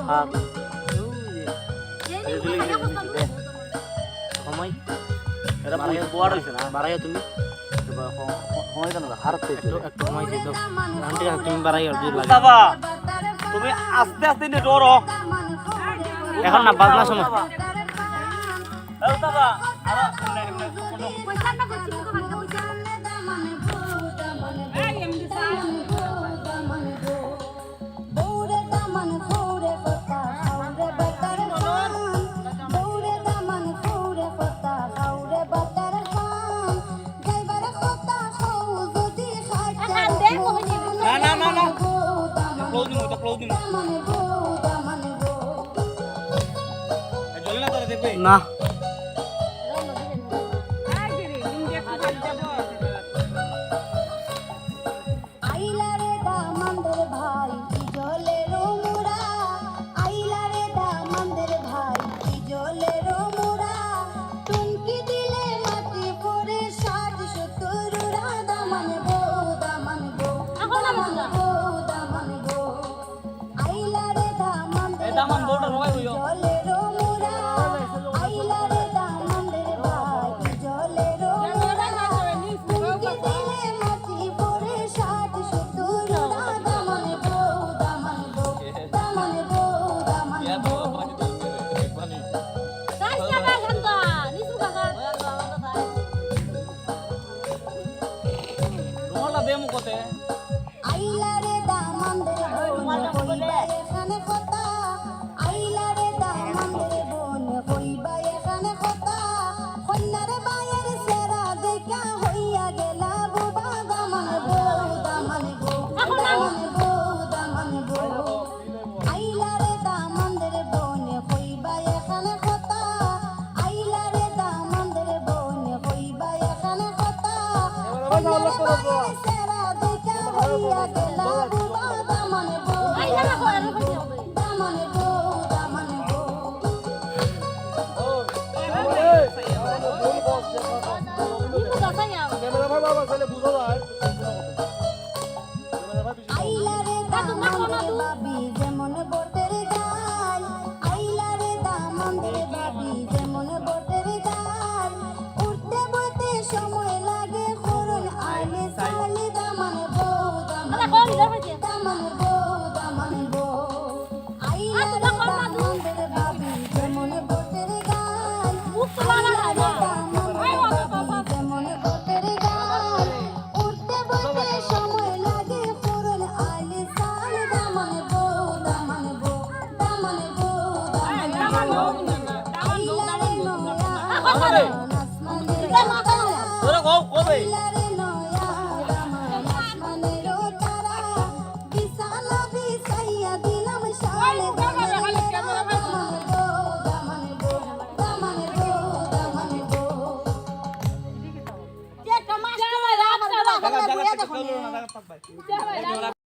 হাত সময় এটা বোয়ার হয়েছে না বাড়াইয়া তুমি সময় কেন হারত একটু সময় দিয়ে দাও ঠিক আছে তুমি বাড়াইয়া বাবা তুমি আস্তে আস্তে নিয়ে ডরো এখন না বাজনা সময় বাবা না দামান বড় রবাই হইও রোলা দেমু কোতে আইলারে দামানদের বোন কইবা এখানে কথা আইলারে দামানদের বোন কইবা এখানে কথা কন্যারে বাইয়ের সেরা দেখা হইয়া গেলা বুবা দামান গো দামান গো আইলারে দামানদের বোন কইবা এখানে কথা আইলারে দামানদের বোন কইবা এখানে কথা কন্যারে বাইয়ের সেরা দেখা হইয়া গেলা বুবা দামান গো দামান গো আইলারে দামানদের বাবি যেমন বটের গাল আইলারে দামানদের বাবি যেমন বটের গাল উঠতে বইতে সময় লাগে করুন আইলে সালে দামান গো দামান গো আইলারে দামানদের বাবি যেমন বটের গাল আইলারে দামানদের বাবি যেমন বটের গাল উঠতে বইতে সময় লাগে করুন আইলে সালে দামান গো আইলারে নয়া আসমানের তোরা কও কবে আইলারে নয়া আসমানের তারা বিছানা বিছাইয়া দিলাম শালে দামান গো জায়গা জায়গা চলো না জায়গা থাক ভাই